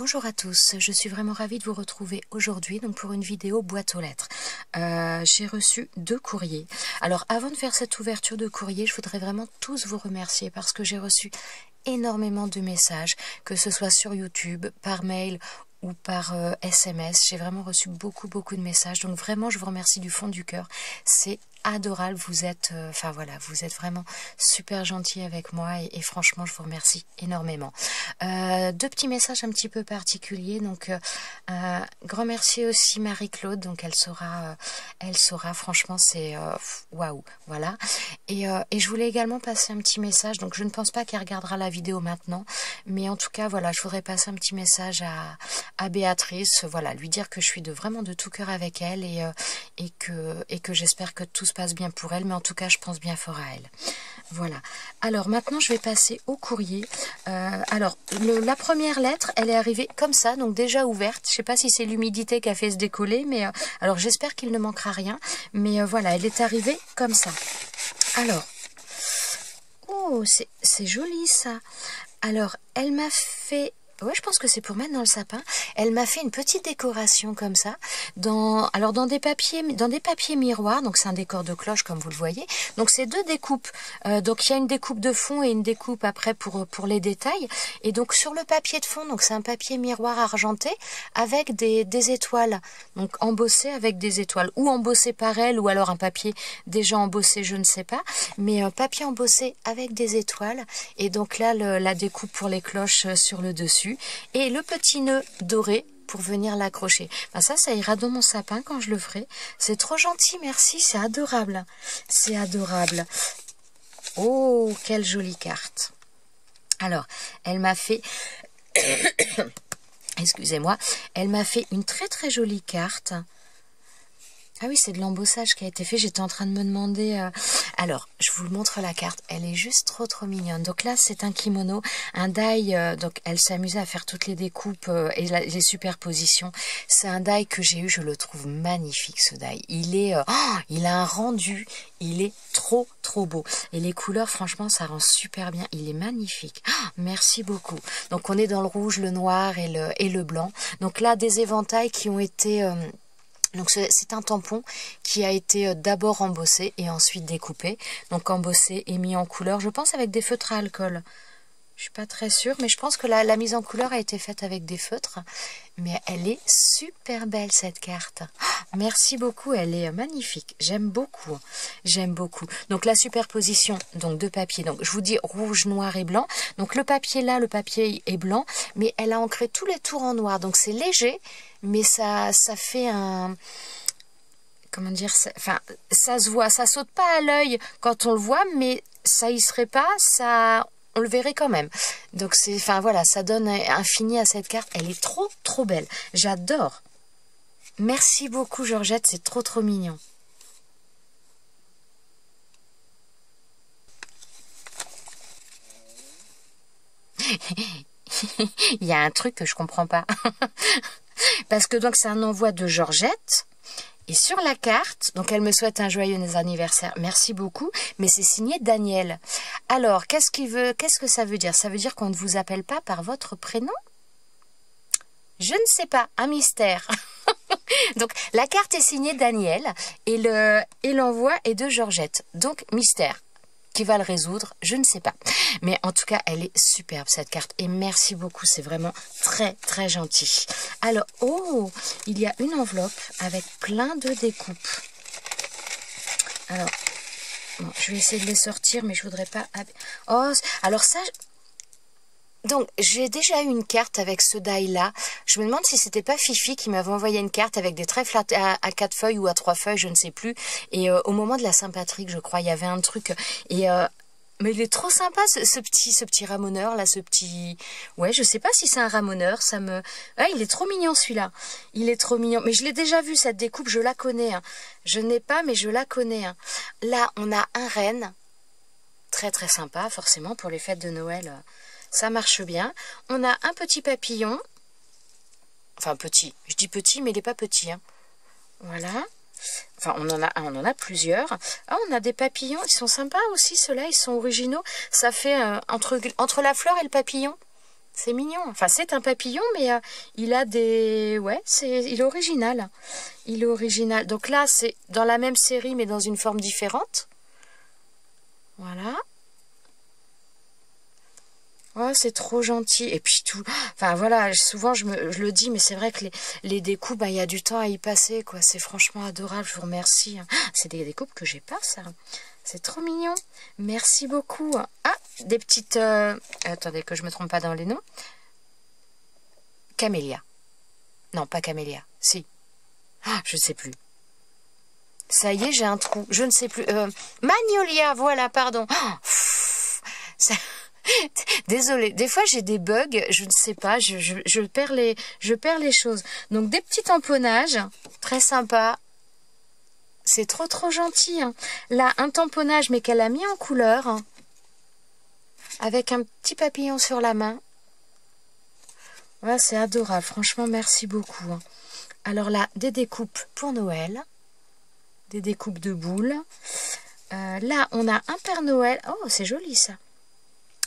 Bonjour à tous, je suis vraiment ravie de vous retrouver aujourd'hui pour une vidéo boîte aux lettres. J'ai reçu 2 courriers. Alors avant de faire cette ouverture de courrier, je voudrais vraiment tous vous remercier parce que j'ai reçu énormément de messages, que ce soit sur YouTube, par mail ou par SMS. J'ai vraiment reçu beaucoup de messages, donc vraiment je vous remercie du fond du cœur. C'est adorable, vous êtes vous êtes vraiment super gentil avec moi et franchement je vous remercie énormément. 2 petits messages un petit peu particuliers, donc grand merci aussi Marie-Claude, donc elle saura franchement c'est waouh, voilà. Et je voulais également passer un petit message, donc je ne pense pas qu'elle regardera la vidéo maintenant, mais en tout cas voilà, je voudrais passer un petit message à Béatrice, voilà, lui dire que je suis vraiment de tout cœur avec elle et que j'espère que tout se passe bien pour elle, mais en tout cas je pense bien fort à elle. Voilà. Alors maintenant je vais passer au courrier. Alors la première lettre, elle est arrivée comme ça, donc déjà ouverte. Je sais pas si c'est l'humidité qui a fait se décoller, mais alors j'espère qu'il ne manquera rien. Mais voilà, elle est arrivée comme ça. Alors, oh, c'est joli ça. Alors, elle m'a fait... Ouais, je pense que c'est pour mettre dans le sapin. Elle m'a fait une petite décoration comme ça, dans des papiers miroirs. Donc c'est un décor de cloche comme vous le voyez. Donc c'est 2 découpes. Donc il y a une découpe de fond et une découpe après pour les détails. Et donc sur le papier de fond, donc c'est un papier miroir argenté avec des étoiles. Donc embossé avec des étoiles, ou embossé par elle, ou alors un papier déjà embossé, je ne sais pas. Mais papier embossé avec des étoiles. Et donc là la découpe pour les cloches sur le dessus. Et le petit nœud doré pour venir l'accrocher. Ben ça ira dans mon sapin quand je le ferai. C'est trop gentil, merci, c'est adorable. C'est adorable. Oh, quelle jolie carte. Alors, elle m'a fait... Excusez-moi. Elle m'a fait une très jolie carte. Ah oui, c'est de l'embossage qui a été fait. J'étais en train de me demander... Alors, je vous montre la carte. Elle est juste trop mignonne. Donc là, c'est un kimono, un die. Donc, elle s'amusait à faire toutes les découpes et les superpositions. C'est un die que j'ai eu. Je le trouve magnifique, ce die. Il a un rendu. Il est trop beau. Et les couleurs, franchement, ça rend super bien. Il est magnifique. Merci beaucoup. Donc, on est dans le rouge, le noir et le blanc. Donc là, des éventails qui ont été... Donc c'est un tampon qui a été d'abord embossé et ensuite découpé. Donc embossé et mis en couleur, je pense avec des feutres à alcool. Je suis pas très sûre, mais je pense que la mise en couleur a été faite avec des feutres. Mais elle est super belle cette carte. Merci beaucoup, elle est magnifique. J'aime beaucoup. J'aime beaucoup. Donc la superposition de papier. Donc je vous dis rouge, noir et blanc. Donc le papier est blanc, mais elle a ancré tous les tours en noir. Donc c'est léger, mais ça fait un... Comment dire, ça se voit, ça saute pas à l'œil quand on le voit, mais ça y serait pas, on le verrait quand même. Donc voilà, ça donne un fini à cette carte. Elle est trop belle. J'adore. Merci beaucoup Georgette, c'est trop mignon. Il y a un truc que je comprends pas. Parce que donc c'est un envoi de Georgette. Et sur la carte, donc elle me souhaite un joyeux anniversaire, merci beaucoup, mais c'est signé Daniel. Alors, qu'est-ce que ça veut dire? Ça veut dire qu'on ne vous appelle pas par votre prénom? Je ne sais pas, un mystère. Donc, la carte est signée Daniel et l'envoi est de Georgette. Donc, mystère. Qui va le résoudre, je ne sais pas. Mais en tout cas, elle est superbe cette carte. Et merci beaucoup, c'est vraiment très gentil. Alors, oh, il y a une enveloppe avec plein de découpes. Alors, bon, je vais essayer de les sortir, mais je voudrais pas... Oh, alors ça... Donc, j'ai déjà eu une carte avec ce die-là. Je me demande si c'était pas Fifi qui m'avait envoyé une carte avec des trèfles à 4 feuilles ou à 3 feuilles, je ne sais plus. Et au moment de la Saint-Patrick, je crois, il y avait un truc... mais il est trop sympa, ce petit ramoneur, là, ce petit... Ouais, je sais pas si c'est un ramoneur, Ouais, il est trop mignon, celui-là. Il est trop mignon. Mais je l'ai déjà vu, cette découpe, je la connais. Hein. Je n'ai pas, mais je la connais. Hein. Là, on a un renne. Très sympa, forcément, pour les fêtes de Noël... Ça marche bien. On a un petit papillon. Enfin, petit. Je dis petit, mais il n'est pas petit. Hein. Voilà. Enfin, on en a plusieurs. Ah, on a des papillons. Ils sont sympas aussi, ceux-là. Ils sont originaux. Ça fait entre la fleur et le papillon. C'est mignon. Enfin, c'est un papillon, mais il a des... Ouais, il est original. Il est original. Donc là, c'est dans la même série, mais dans une forme différente. Voilà. Oh, c'est trop gentil. Et puis tout... Enfin, voilà, souvent, je le dis, mais c'est vrai que les découpes, bah, il y a du temps à y passer, quoi. C'est franchement adorable, je vous remercie. C'est des découpes que j'ai pas, ça. C'est trop mignon. Merci beaucoup. Ah, des petites... Attendez, que je me trompe pas dans les noms. Camélia. Non, pas Camélia. Si. Ah, je ne sais plus. Ça y est, j'ai un trou. Je ne sais plus. Magnolia, voilà, pardon. Oh, ça... Désolée, des fois j'ai des bugs, je ne sais pas, je perds les choses. Donc des petits tamponnages, très sympa. C'est trop gentil. Hein. Là, un tamponnage, mais qu'elle a mis en couleur. Hein, avec un petit papillon sur la main. Ouais, c'est adorable. Franchement, merci beaucoup. Hein. Alors là, des découpes pour Noël. Des découpes de boules. Là, on a un Père Noël. Oh, c'est joli ça.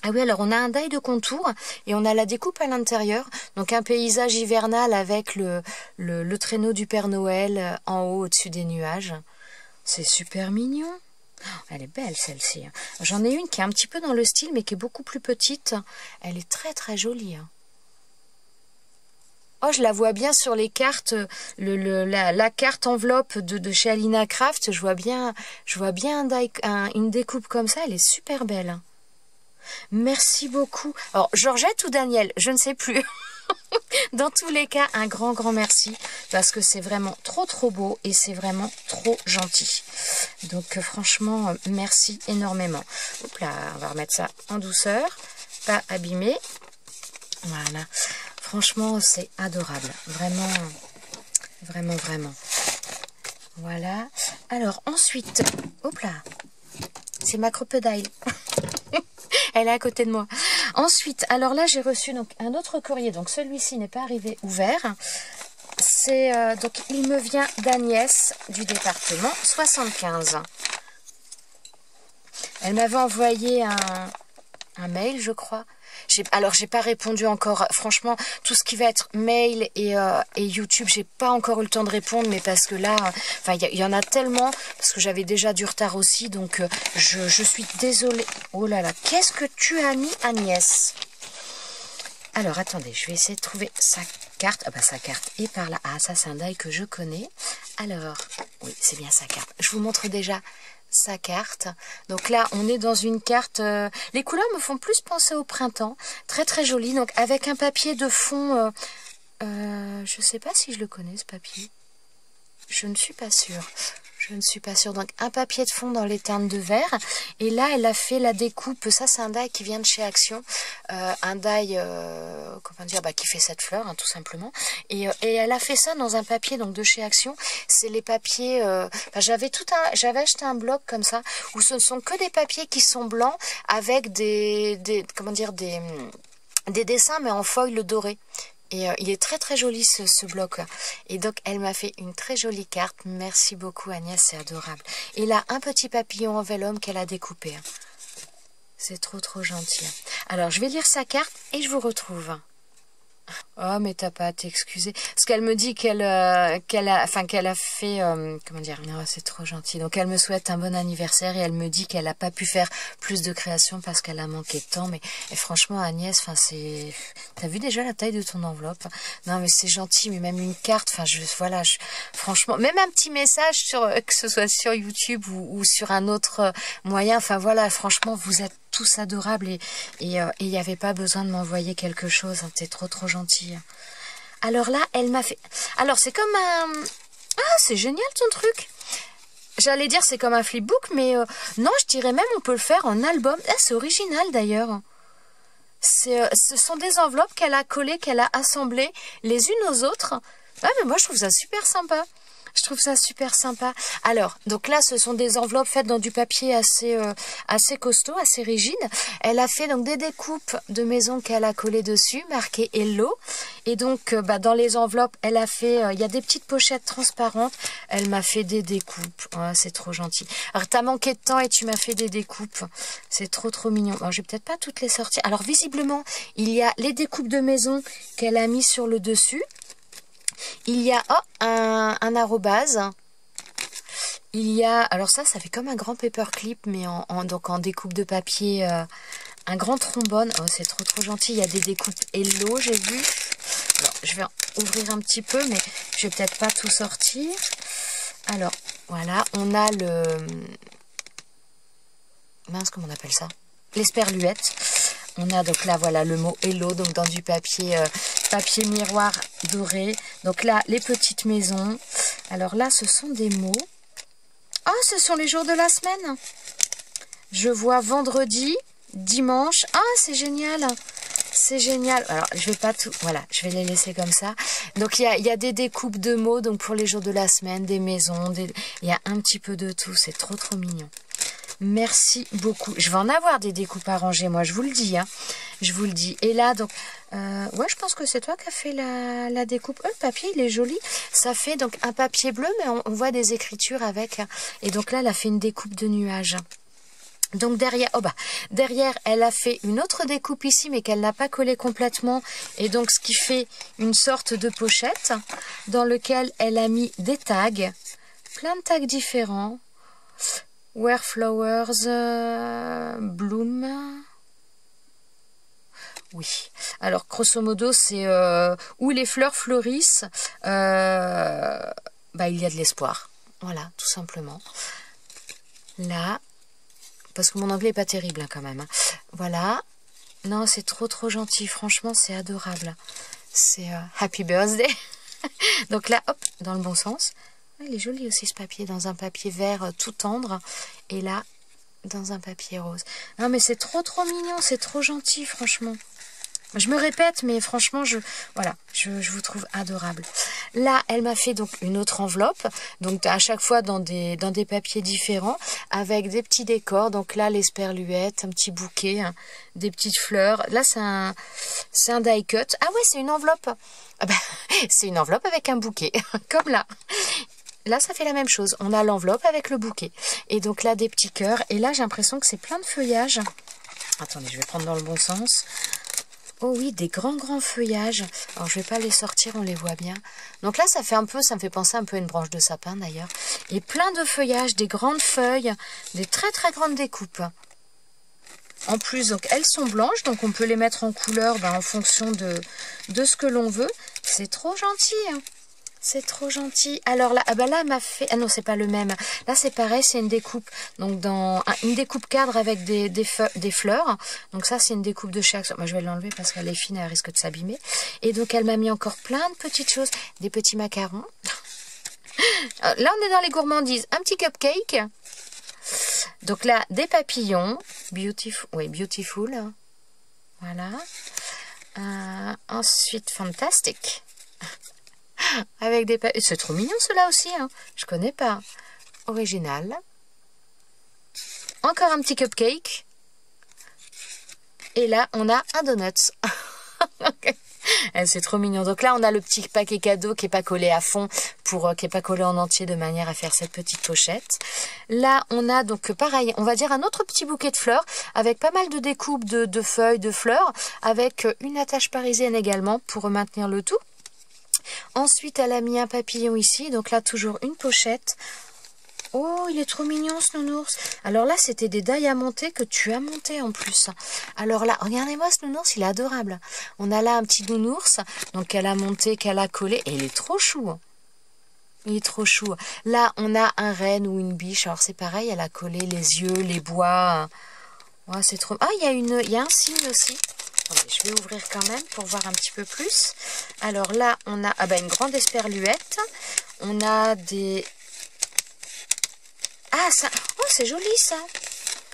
Ah oui, alors on a un die de contour et on a la découpe à l'intérieur. Donc un paysage hivernal avec le traîneau du Père Noël en haut au-dessus des nuages. C'est super mignon. Elle est belle celle-ci. J'en ai une qui est un petit peu dans le style mais qui est beaucoup plus petite. Elle est très jolie. Oh, je la vois bien sur les cartes, la carte enveloppe de chez Alina Craft. Je vois bien une découpe comme ça. Elle est super belle. Merci beaucoup. Alors, Georgette ou Daniel, je ne sais plus. Dans tous les cas, un grand merci parce que c'est vraiment trop beau et c'est vraiment trop gentil. Donc, franchement, merci énormément. Hop là, on va remettre ça en douceur, pas abîmé. Voilà. Franchement, c'est adorable. Vraiment. Voilà. Alors, ensuite, hop là, c'est ma crocodile. Elle est à côté de moi. Ensuite, alors là, j'ai reçu donc un autre courrier. Donc, celui-ci n'est pas arrivé ouvert. C'est donc, il me vient d'Agnès du département 75. Elle m'avait envoyé un mail, je crois. Alors, j'ai pas répondu encore. Franchement, tout ce qui va être mail et YouTube, j'ai pas encore eu le temps de répondre, mais parce que là, enfin, il y en a tellement, parce que j'avais déjà du retard aussi, donc je suis désolée. Oh là là, qu'est-ce que tu as mis, Agnès? Alors, attendez, je vais essayer de trouver sa carte. Ah bah, sa carte est par là. Ah, ça, c'est un die que je connais. Alors, oui, c'est bien sa carte. Je vous montre déjà sa carte. Donc là, on est dans une carte... les couleurs me font plus penser au printemps. Très jolie. Donc, avec un papier de fond... je sais pas si je le connais, ce papier. Je ne suis pas sûre. Donc, un papier de fond dans les teintes de vert. Et là, elle a fait la découpe. Ça, c'est un die qui vient de chez Action. Un die, comment dire, qui fait cette fleur, hein, tout simplement. Et elle a fait ça dans un papier donc de chez Action. C'est les papiers... j'avais acheté un bloc comme ça, où ce ne sont que des papiers qui sont blancs avec des dessins, mais en feuilles dorées. Et il est très joli ce bloc-là. Et donc, elle m'a fait une très jolie carte. Merci beaucoup, Agnès, c'est adorable. Et là, un petit papillon en vélum qu'elle a découpé. C'est trop gentil. Alors, je vais lire sa carte et je vous retrouve. Oh, mais t'as pas à t'excuser. Parce qu'elle me dit qu'elle a fait... comment dire, non, c'est trop gentil. Donc, elle me souhaite un bon anniversaire et elle me dit qu'elle n'a pas pu faire plus de créations parce qu'elle a manqué de temps. Mais et franchement, Agnès, c'est... T'as vu déjà la taille de ton enveloppe? Non, mais c'est gentil, mais même une carte, franchement, même un petit message, que ce soit sur YouTube ou sur un autre moyen, enfin voilà, franchement, vous êtes tous adorables et il n'y avait pas besoin de m'envoyer quelque chose. Hein, t'es trop gentil. Alors là, elle m'a fait... Alors, c'est comme un... Ah, c'est génial ton truc. J'allais dire c'est comme un flipbook, mais non, je dirais même on peut le faire en album. Ah, c'est original d'ailleurs. Ce sont des enveloppes qu'elle a collées, qu'elle a assemblées les unes aux autres. Ah, mais moi, je trouve ça super sympa. Alors, donc là, ce sont des enveloppes faites dans du papier assez costaud, assez rigide. Elle a fait donc des découpes de maisons qu'elle a collées dessus, marquées Hello. Et donc, dans les enveloppes, elle a fait... il y a des petites pochettes transparentes. Elle m'a fait des découpes. Oh, c'est trop gentil. Alors, t'as manqué de temps et tu m'as fait des découpes. C'est trop, trop mignon. Alors, je vais peut-être pas toutes les sortir. Alors, visiblement, il y a les découpes de maison qu'elle a mis sur le dessus. Il y a un arrobase. Il y a... Alors, ça fait comme un grand paperclip, mais donc en découpe de papier... un grand trombone, oh c'est trop trop gentil, il y a des découpes Hello, j'ai vu. Alors, je vais ouvrir un petit peu, mais je vais peut-être pas tout sortir. Alors, voilà, on a le... Mince, comment on appelle ça? L'esperluette. On a donc là, voilà, le mot Hello, donc dans du papier, papier miroir doré. Donc là, les petites maisons. Alors là, ce sont des mots. Ah, ce sont les jours de la semaine. Je vois vendredi... Dimanche, ah c'est génial, c'est génial. Alors je vais pas tout, voilà, je vais les laisser comme ça. Donc il y a des découpes de mots, donc pour les jours de la semaine, des maisons, il y a un petit peu de tout, c'est trop trop mignon. Merci beaucoup. Je vais en avoir des découpes arrangées, moi je vous le dis, hein. Je vous le dis. Et là donc, ouais je pense que c'est toi qui as fait la découpe. Le papier il est joli. Ça fait donc un papier bleu, mais on voit des écritures avec. Et donc là elle a fait une découpe de nuages. Donc derrière, derrière, elle a fait une autre découpe ici, mais qu'elle n'a pas collée complètement. Et donc, ce qui fait une sorte de pochette dans lequel elle a mis des tags, plein de tags différents. Where flowers bloom. Oui. Alors, grosso modo, c'est où les fleurs fleurissent, il y a de l'espoir. Voilà, tout simplement. Là. Parce que mon anglais n'est pas terrible hein, quand même. Hein. Voilà. Non, c'est trop trop gentil. Franchement, c'est adorable. C'est Happy Birthday. Donc là, hop, dans le bon sens. Il est joli aussi ce papier. Dans un papier vert tout tendre. Et là, dans un papier rose. Non, mais c'est trop trop mignon. C'est trop gentil, franchement. Je me répète, mais franchement, je vous trouve adorable. Là, elle m'a fait donc une autre enveloppe, donc à chaque fois dans des papiers différents, avec des petits décors. Donc là, l'esperluette, un petit bouquet, hein, des petites fleurs. Là, c'est un die cut. Ah ouais, c'est une enveloppe. Ah ben, c'est une enveloppe avec un bouquet, comme là. Là, ça fait la même chose. On a l'enveloppe avec le bouquet. Et donc là, des petits cœurs. Et là, j'ai l'impression que c'est plein de feuillages. Attendez, je vais prendre dans le bon sens. Oh oui, des grands feuillages. Alors, je vais pas les sortir, on les voit bien. Donc là, ça me fait penser un peu à une branche de sapin d'ailleurs. Et plein de feuillages, des grandes feuilles, des très grandes découpes. En plus, donc elles sont blanches, donc on peut les mettre en couleur en fonction de ce que l'on veut. C'est trop gentil, hein. C'est trop gentil. Alors là, là elle m'a fait... Ah non, c'est pas le même. Là, c'est pareil, c'est une découpe. Donc, une découpe cadre avec des fleurs. Donc ça, c'est une découpe de chaque... Moi, je vais l'enlever parce qu'elle est fine, elle risque de s'abîmer. Et donc, elle m'a mis encore plein de petites choses. Des petits macarons. Là, on est dans les gourmandises. Un petit cupcake. Donc là, des papillons. Beautiful. Oui, beautiful. Voilà. Ensuite, fantastic. Avec des papillons. C'est trop mignon cela aussi. Hein. Je connais pas. Original. Encore un petit cupcake. Et là, on a un donut. C'est trop mignon. Donc là, on a le petit paquet cadeau qui n'est pas collé à fond, qui n'est pas collé en entier de manière à faire cette petite pochette. Là, on a donc pareil, on va dire un autre petit bouquet de fleurs avec pas mal de découpes de feuilles, de fleurs, avec une attache parisienne également pour maintenir le tout. Ensuite, elle a mis un papillon ici. Donc là, toujours une pochette. Oh, il est trop mignon ce nounours. Alors là, c'était des dailles à monter que tu as monté en plus. Alors là, regardez-moi ce nounours, il est adorable. On a là un petit nounours, donc qu'elle a monté, qu'elle a collé. Et il est trop chou. Il est trop chou. Là, on a un renne ou une biche. Alors c'est pareil, elle a collé les yeux, les bois. Ouais, c'est trop... Ah, il y a un signe aussi. Attendez, je vais ouvrir quand même pour voir un petit peu plus. Alors là, on a une grande esperluette. On a des... Ah, ça... Oh, c'est joli ça.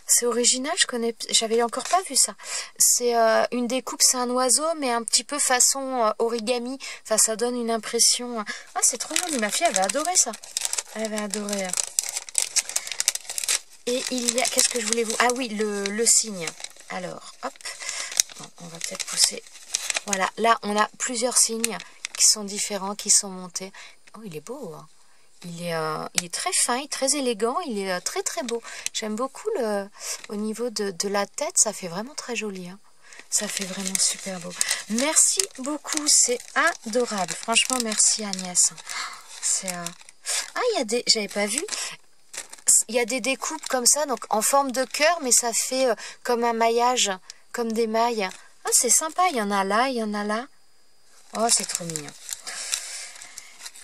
C'est original, j'avais encore pas vu ça. C'est une découpe, c'est un oiseau, mais un petit peu façon origami. Enfin, ça donne une impression... Ah, c'est trop joli. Ma fille, elle va adorer ça. Elle va adorer. Et il y a... Qu'est-ce que je voulais vous... Ah oui, le signe. Alors, hop. Bon, on va peut-être pousser Voilà, là, on a plusieurs signes qui sont différents, qui sont montés. Oh, il est beau, hein. Il est très fin, très élégant, il est très très beau. J'aime beaucoup au niveau de la tête, ça fait vraiment très joli, hein. Ça fait vraiment super beau. Merci beaucoup, c'est adorable. Franchement, merci Agnès. C'est ah, il y a des... J'avais pas vu. Il y a des découpes comme ça, donc en forme de cœur, mais ça fait comme un maillage, comme des mailles. Ah, c'est sympa, il y en a là, il y en a là. Oh, c'est trop mignon.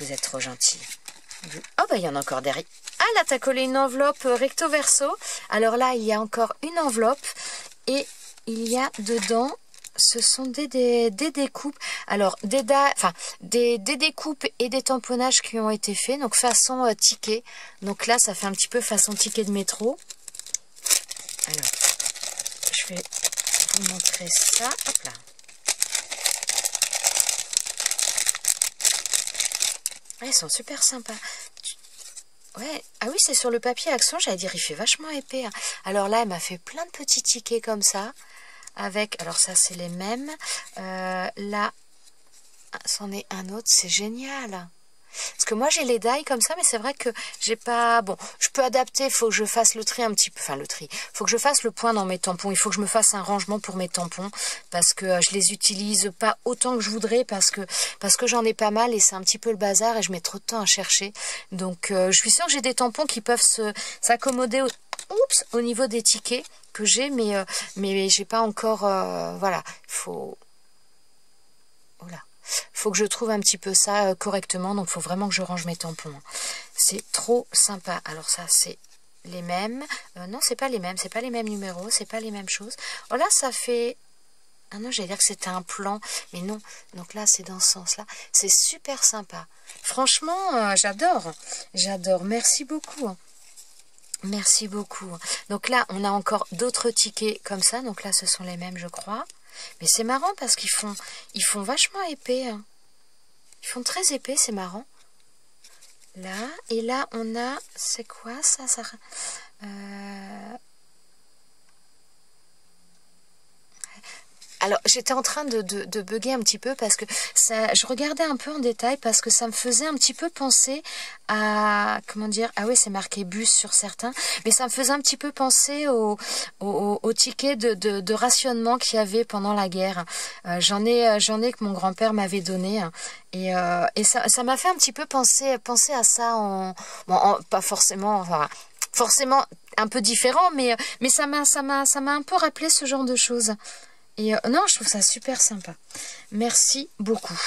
Vous êtes trop gentil. Oh, bah, il y en a encore derrière. Ah, là, t'as collé une enveloppe recto verso. Alors là, il y a encore une enveloppe. Et il y a dedans, ce sont des découpes. Alors, des découpes et des tamponnages qui ont été faits. Donc, façon ticket. Donc là, ça fait un petit peu façon ticket de métro. Alors, je vais vous montrer ça. Hop là. Ils sont super sympas. Ouais, ah oui, c'est sur le papier accent, j'allais dire, il fait vachement épais, hein. Alors là, elle m'a fait plein de petits tickets comme ça, avec, alors ça, c'est les mêmes. Là, c'en est un autre, c'est génial. Parce que moi, j'ai les die comme ça, mais c'est vrai que j'ai pas... Bon, je peux adapter, il faut que je fasse le tri un petit peu... Enfin, le tri. Il faut que je fasse le point dans mes tampons. Il faut que je me fasse un rangement pour mes tampons. Parce que je les utilise pas autant que je voudrais. Parce que j'en ai pas mal et c'est un petit peu le bazar et je mets trop de temps à chercher. Donc, je suis sûre que j'ai des tampons qui peuvent s'accommoder au niveau des tickets que j'ai. Mais j'ai pas encore... voilà, il faut... Voilà. Faut que je trouve un petit peu ça correctement, donc il faut vraiment que je range mes tampons. C'est trop sympa. Alors ça, c'est les mêmes. Non, c'est pas les mêmes numéros, c'est pas les mêmes choses. Oh là, ça fait... Ah non, j'allais dire que c'était un plan, mais non. Donc là, c'est dans ce sens-là. C'est super sympa. Franchement, j'adore. J'adore. Merci beaucoup. Merci beaucoup. Donc là, on a encore d'autres tickets comme ça. Donc là, ce sont les mêmes, je crois. Mais c'est marrant parce qu'ils font vachement épais, hein. Ils font très épais, c'est marrant. Là, et là, on a... C'est quoi ça, Alors, j'étais en train de bugger un petit peu parce que ça, je regardais un peu en détail parce que ça me faisait un petit peu penser à... Comment dire? Ah oui, c'est marqué bus sur certains. Mais ça me faisait un petit peu penser au ticket de rationnement qu'il y avait pendant la guerre. J'en ai que mon grand-père m'avait donné. Et ça m'a fait un petit peu penser à ça pas forcément... Enfin, forcément un peu différent, mais ça m'a un peu rappelé ce genre de choses. Et non, je trouve ça super sympa. Merci beaucoup.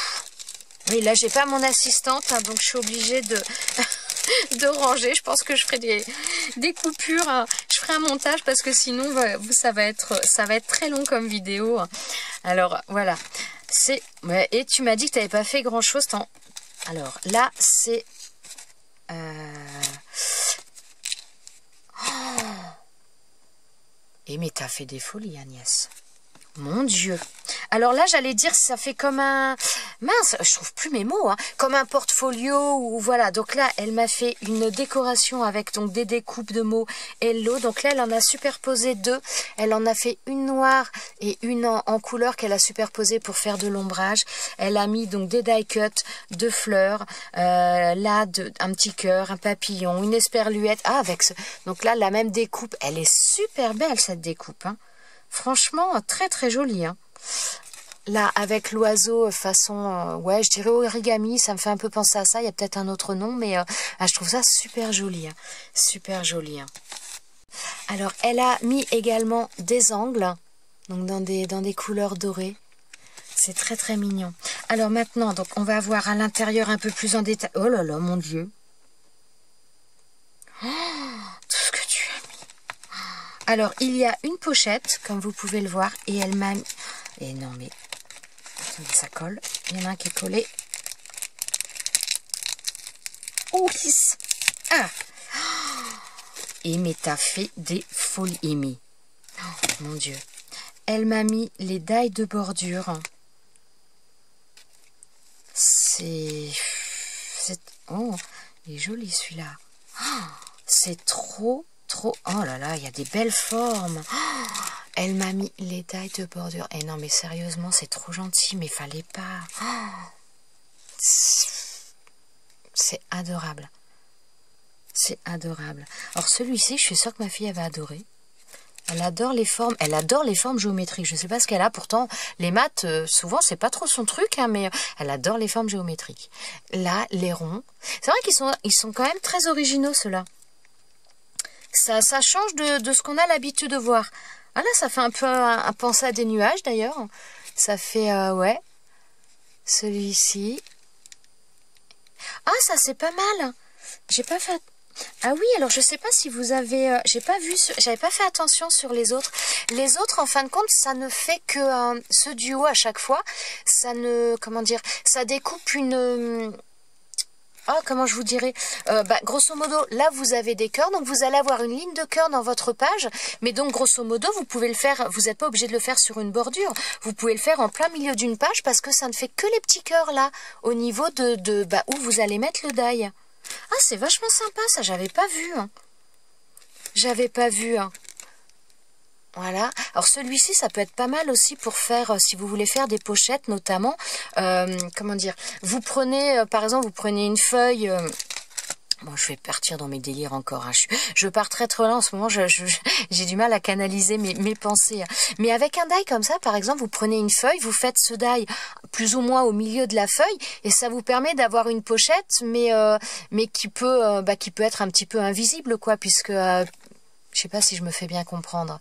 Oui, là, j'ai pas mon assistante, hein, donc je suis obligée de ranger. Je pense que je ferai des coupures. Hein. Je ferai un montage parce que sinon, ça va être très long comme vidéo. Alors, voilà. Et tu m'as dit que tu n'avais pas fait grand-chose. Alors, là, c'est... Et mais t'as fait des folies, Agnès. Mon Dieu. Alors là, j'allais dire, ça fait comme un... Mince, je trouve plus mes mots, hein. Comme un portfolio, ou voilà. Donc là, elle m'a fait une décoration avec donc des découpes de mots Hello. Donc là, elle en a superposé deux. Elle en a fait une noire et une en couleur qu'elle a superposée pour faire de l'ombrage. Elle a mis donc des die cut, deux fleurs, là, un petit cœur, un papillon, une esperluette. Ah, avec ce... Donc là, la même découpe. Elle est super belle, cette découpe, hein. Franchement, très très jolie, hein. Là, avec l'oiseau façon, ouais, je dirais origami, ça me fait un peu penser à ça. Il y a peut-être un autre nom, mais je trouve ça super joli, hein. Super joli, hein. Alors, elle a mis également des angles, donc dans des couleurs dorées. C'est très très mignon. Alors maintenant, donc on va voir à l'intérieur un peu plus en détail. Oh là là, mon Dieu. Oh, tout ce que tu as mis. Alors, il y a une pochette, comme vous pouvez le voir, et elle m'a mis... Et non, mais... Attendez, ça colle. Il y en a un qui est collé. Oh, yes. Ah. Et mais t'as fait des folies, Amy. Oh, mon Dieu. Elle m'a mis les dailles de bordure. C'est... Oh, il est joli celui-là. Oh, c'est trop... Oh là là, il y a des belles formes. Oh, Elle m'a mis les tailles de bordure. Et non, mais sérieusement, c'est trop gentil, mais fallait pas. Oh, c'est adorable. C'est adorable. Alors celui-ci, je suis sûre que ma fille avait adoré. Elle adore les formes géométriques. Je ne sais pas ce qu'elle a. Pourtant, les maths, souvent, c'est pas trop son truc, hein, mais elle adore les formes géométriques. Là, les ronds. C'est vrai qu'ils sont quand même très originaux, ceux-là. Ça change de ce qu'on a l'habitude de voir. Ah là, ça fait un peu penser à des nuages, d'ailleurs. Ça fait, ouais. Celui-ci. Ah, ça, c'est pas mal. J'ai pas fait... Ah oui, alors je sais pas si vous avez... j'avais pas fait attention sur les autres. Les autres, en fin de compte, ça ne fait que ce duo à chaque fois. Ça ne... Comment dire? Ça découpe une... Ah, comment je vous dirais, grosso modo, là, vous avez des cœurs, donc vous allez avoir une ligne de cœur dans votre page, mais donc, grosso modo, vous pouvez le faire, vous n'êtes pas obligé de le faire sur une bordure, vous pouvez le faire en plein milieu d'une page, parce que ça ne fait que les petits cœurs, là, au niveau où vous allez mettre le die. Ah, c'est vachement sympa, ça, j'avais pas vu, hein. J'avais pas vu, hein. Voilà. Alors celui-ci, ça peut être pas mal aussi pour faire, si vous voulez faire des pochettes, notamment, comment dire, vous prenez, par exemple, vous prenez une feuille... Bon, je vais partir dans mes délires encore. Hein. Je pars très loin en ce moment. J'ai du mal à canaliser mes pensées. Mais avec un die comme ça, par exemple, vous prenez une feuille, vous faites ce die plus ou moins au milieu de la feuille, et ça vous permet d'avoir une pochette, mais qui peut être un petit peu invisible, quoi, puisque je sais pas si je me fais bien comprendre,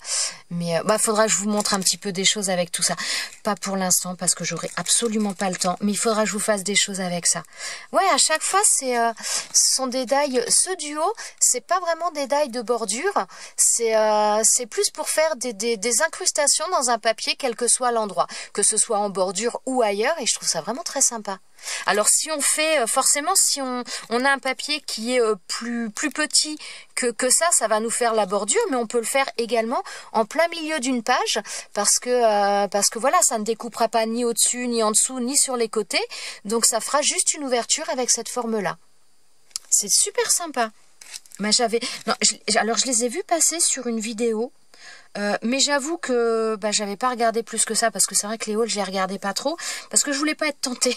mais faudra que je vous montre un petit peu des choses avec tout ça. Pas pour l'instant parce que j'aurai absolument pas le temps, mais il faudra que je vous fasse des choses avec ça. Ouais, à chaque fois ce sont des die. Ce duo, c'est pas vraiment des die de bordure, c'est plus pour faire des incrustations dans un papier, quel que soit l'endroit, que ce soit en bordure ou ailleurs, et je trouve ça vraiment très sympa. Alors si on fait, forcément si on a un papier qui est plus petit que ça va nous faire la bordure, mais on peut le faire également en plein milieu d'une page, parce que voilà, ça ne découpera pas ni au-dessus, ni en dessous, ni sur les côtés, donc ça fera juste une ouverture avec cette forme-là. C'est super sympa. Alors je les ai vus passer sur une vidéo, mais j'avoue que j'avais pas regardé plus que ça, parce que c'est vrai que les hauls, je les regardais pas trop, parce que je voulais pas être tentée.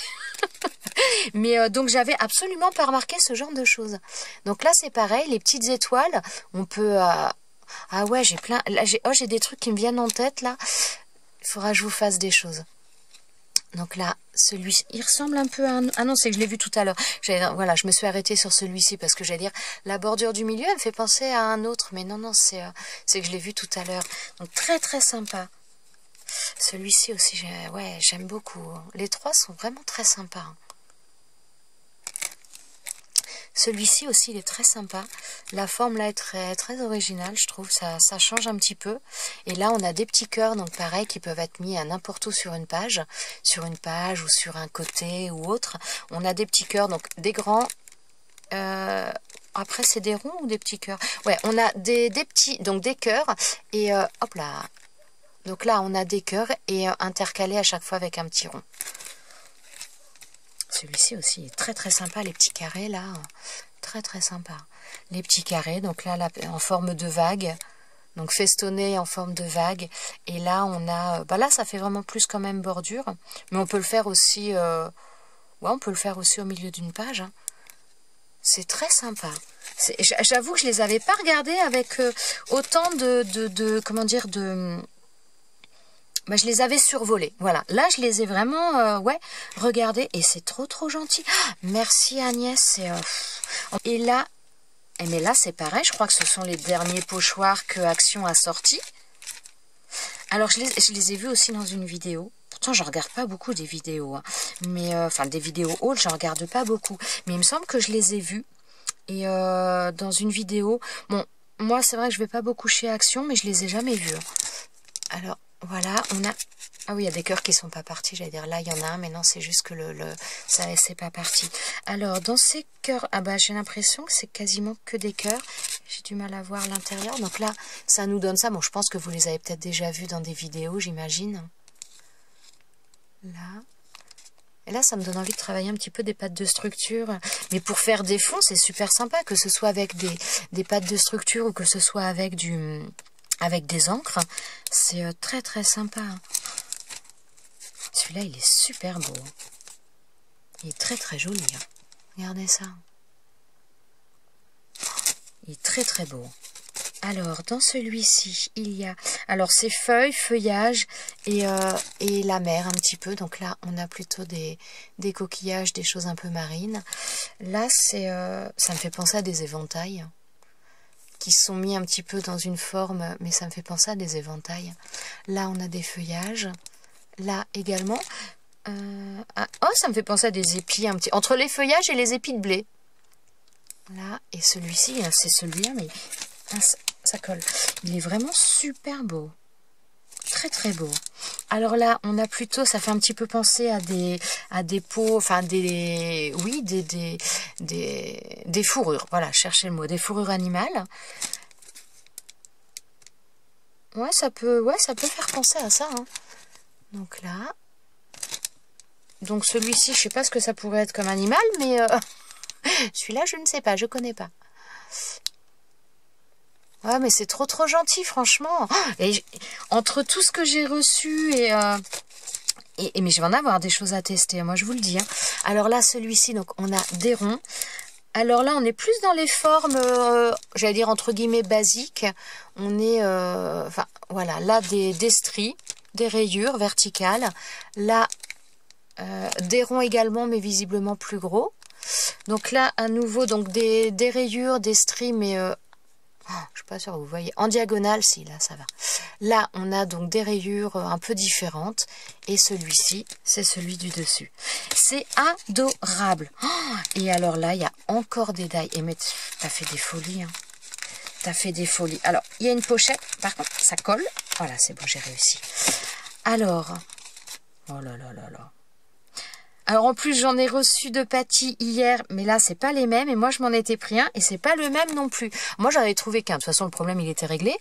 Mais donc j'avais absolument pas remarqué ce genre de choses. Donc là c'est pareil, les petites étoiles, on peut... Ah ouais, j'ai plein... Là, j'ai des trucs qui me viennent en tête, là. Il faudra que je vous fasse des choses. Donc là, celui-ci, il ressemble un peu à un... Ah non, c'est que je l'ai vu tout à l'heure. Voilà, je me suis arrêtée sur celui-ci parce que j'allais dire, la bordure du milieu, elle me fait penser à un autre. Mais non, c'est que je l'ai vu tout à l'heure. Donc très très sympa. Celui-ci aussi, j'aime beaucoup. Les trois sont vraiment très sympas. Celui-ci aussi, il est très sympa. La forme là est très, très originale, je trouve. Ça change un petit peu. Et là, on a des petits cœurs, donc pareil, qui peuvent être mis à n'importe où sur une page ou sur un côté ou autre. On a des petits cœurs, donc des grands. Après, c'est des ronds ou des petits cœurs? Ouais, on a des petits, donc des cœurs. Et hop là. Donc là, on a des cœurs et intercalés à chaque fois avec un petit rond. Celui-ci aussi est très très sympa, les petits carrés là, très très sympa. Les petits carrés, donc là en forme de vague, donc festonné en forme de vague. Et là on a, là ça fait vraiment plus quand même bordure, mais on peut le faire aussi, on peut le faire aussi au milieu d'une page. Hein. C'est très sympa. J'avoue que je les avais pas regardés avec autant comment dire, je les avais survolés. Voilà. Là, je les ai vraiment, regardés. Et c'est trop, trop gentil. Ah, merci Agnès. Et là, mais là, c'est pareil. Je crois que ce sont les derniers pochoirs que Action a sortis. Alors, je les ai vus aussi dans une vidéo. Pourtant, je regarde pas beaucoup des vidéos. Hein. Mais, des vidéos hautes, j'en regarde pas beaucoup. Mais il me semble que je les ai vus. Et dans une vidéo... Bon, moi, c'est vrai que je vais pas beaucoup chez Action, mais je les ai jamais vus. Hein. Alors... Voilà, on a... Ah oui, il y a des cœurs qui sont pas partis, j'allais dire là, il y en a un, mais non, c'est juste que ça, c'est pas parti. Alors, dans ces cœurs, j'ai l'impression que c'est quasiment que des cœurs. J'ai du mal à voir l'intérieur. Donc là, ça nous donne ça. Bon, je pense que vous les avez peut-être déjà vus dans des vidéos, j'imagine. Là. Et là, ça me donne envie de travailler un petit peu des pattes de structure. Mais pour faire des fonds, c'est super sympa, que ce soit avec des pattes de structure ou que ce soit avec avec des encres. C'est très très sympa. Celui-là, il est super beau. Il est très très joli. Hein. Regardez ça. Il est très très beau. Alors, dans celui-ci, il y a... Alors, c'est feuilles, feuillage et la mer un petit peu. Donc là, on a plutôt des coquillages, des choses un peu marines. Là, c'est ça me fait penser à des éventails qui sont mis un petit peu dans une forme, mais ça me fait penser à des éventails. Là, on a des feuillages. Là, également. Oh, ça me fait penser à des épis un petit... Entre les feuillages et les épis de blé. Là, et celui-ci, c'est celui-là, mais... Ça colle. Il est vraiment super beau. Très très beau. Alors là, on a plutôt, ça fait un petit peu penser à des peaux, enfin des fourrures. Voilà, cherchez le mot, des fourrures animales. Ouais, ça peut faire penser à ça. Hein. Donc là, donc celui-ci, je sais pas ce que ça pourrait être comme animal, mais celui-là, je ne sais pas, je connais pas. Ouais, mais c'est trop gentil, franchement. Et entre tout ce que j'ai reçu mais je vais en avoir des choses à tester, moi je vous le dis. Hein. Alors là, celui-ci, donc on a des ronds. Alors là, on est plus dans les formes, j'allais dire entre guillemets basiques. On est, enfin voilà, là des stries, des rayures verticales. Là, des ronds également, mais visiblement plus gros. Donc là, à nouveau, donc des rayures, des stries, mais je suis pas sûre, vous voyez. En diagonale, si, là, ça va. Là, on a donc des rayures un peu différentes. Et celui-ci, c'est celui du dessus. C'est adorable. Oh, et alors là, il y a encore des dailles. Et mais t'as fait des folies. Hein. T'as fait des folies. Alors, il y a une pochette. Par contre, ça colle. Voilà, c'est bon, j'ai réussi. Alors, oh là là là là. Alors en plus j'en ai reçu de Patty hier, mais là c'est pas les mêmes et moi je m'en étais pris un et c'est pas le même non plus. Moi j'en avais trouvé qu'un, de toute façon le problème il était réglé.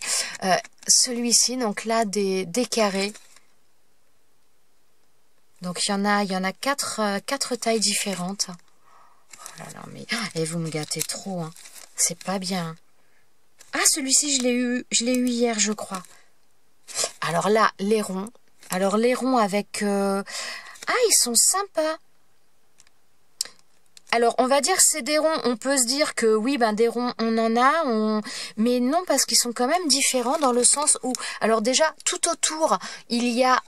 Celui-ci donc là des carrés. Donc il y en a quatre tailles différentes. Oh là là mais et vous me gâtez trop hein. C'est pas bien. Ah celui-ci je l'ai eu hier je crois. Alors là les ronds. Alors les ronds avec ah, ils sont sympas. Alors, on va dire que c'est des ronds. On peut se dire que oui, ben des ronds, on en a. Mais non, parce qu'ils sont quand même différents dans le sens où... Alors déjà, tout autour, il y a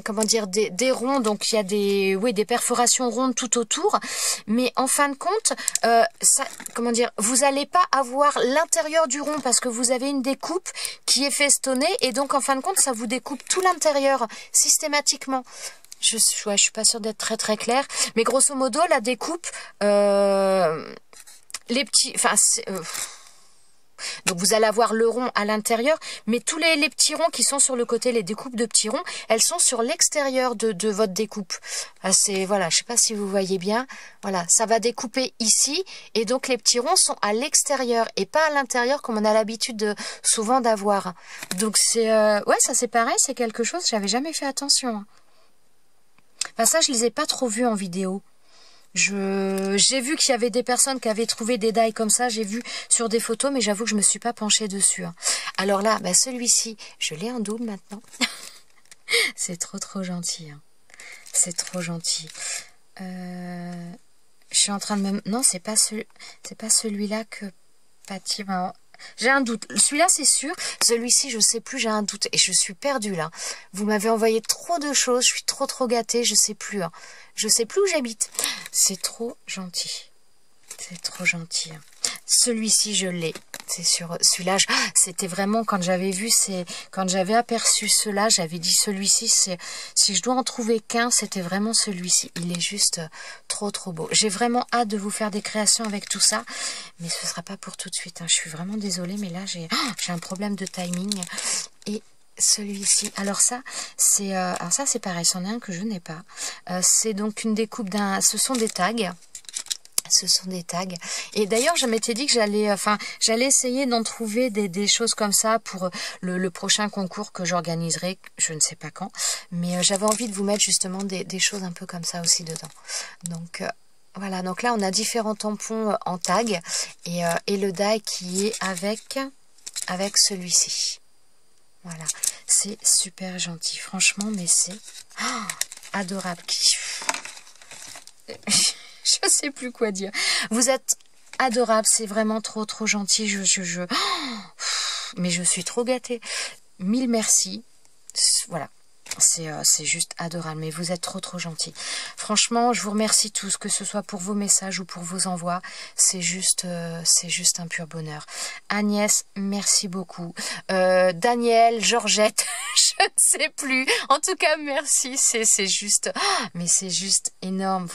comment dire, des ronds. Donc, il y a des perforations rondes tout autour. Mais en fin de compte, comment dire, vous n'allez pas avoir l'intérieur du rond parce que vous avez une découpe qui est festonnée. Et donc, en fin de compte, ça vous découpe tout l'intérieur systématiquement. Je suis pas sûre d'être très claire, mais grosso modo la découpe, les petits, enfin, donc vous allez avoir le rond à l'intérieur, mais tous les petits ronds qui sont sur le côté, les découpes de petits ronds, elles sont sur l'extérieur de votre découpe. C'est voilà, je sais pas si vous voyez bien, voilà, ça va découper ici, et donc les petits ronds sont à l'extérieur et pas à l'intérieur comme on a l'habitude souvent d'avoir. Donc c'est ouais, ça c'est pareil, c'est quelque chose, j'avais jamais fait attention. Enfin, ça, je les ai pas trop vus en vidéo. J'ai vu qu'il y avait des personnes qui avaient trouvé des dailles comme ça. J'ai vu sur des photos, mais j'avoue que je me suis pas penchée dessus. Hein. Alors là, bah, celui-ci, je l'ai en double maintenant. C'est trop gentil. Hein. C'est trop gentil. Je suis en train de me... Non, c'est pas celui-là que Patty m'a... J'ai un doute. Celui-là, c'est sûr. Celui-ci, je sais plus, j'ai un doute. Et je suis perdue, là. Vous m'avez envoyé trop de choses. Je suis trop gâtée. Je sais plus. Hein. Je sais plus où j'habite. C'est trop gentil. C'est trop gentil. Hein. Celui-ci, je l'ai. C'est sur celui-là. C'était vraiment quand j'avais vu, quand j'avais aperçu cela, j'avais dit celui-ci. Si je dois en trouver qu'un, c'était vraiment celui-ci. Il est juste trop beau. J'ai vraiment hâte de vous faire des créations avec tout ça, mais ce sera pas pour tout de suite. Hein. Je suis vraiment désolée, mais là j'ai un problème de timing. Et celui-ci, alors ça c'est pareil. C'en est un que je n'ai pas. C'est donc une découpe ce sont des tags. Ce sont des tags. Et d'ailleurs, je m'étais dit que j'allais essayer d'en trouver des choses comme ça pour le prochain concours que j'organiserai, je ne sais pas quand. Mais j'avais envie de vous mettre justement des choses un peu comme ça aussi dedans. Donc voilà, donc là on a différents tampons en tag et le die qui est avec celui-ci. Voilà, c'est super gentil, franchement, mais c'est adorable. Je sais plus quoi dire. Vous êtes adorable, c'est vraiment trop gentil. Mais je suis trop gâtée. Mille merci. Voilà. C'est juste adorable, mais vous êtes trop gentil. Franchement, je vous remercie tous, que ce soit pour vos messages ou pour vos envois. C'est juste un pur bonheur. Agnès, merci beaucoup. Daniel, Georgette, je ne sais plus. En tout cas, merci. C'est juste, mais c'est juste énorme.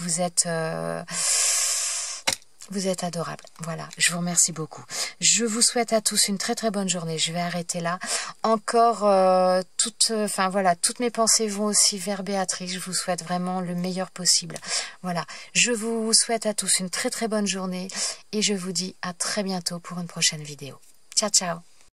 Vous êtes adorables. Voilà, je vous remercie beaucoup. Je vous souhaite à tous une très bonne journée. Je vais arrêter là. Encore toutes mes pensées vont aussi vers Béatrice. Je vous souhaite vraiment le meilleur possible. Voilà, je vous souhaite à tous une très bonne journée et je vous dis à très bientôt pour une prochaine vidéo. Ciao, ciao.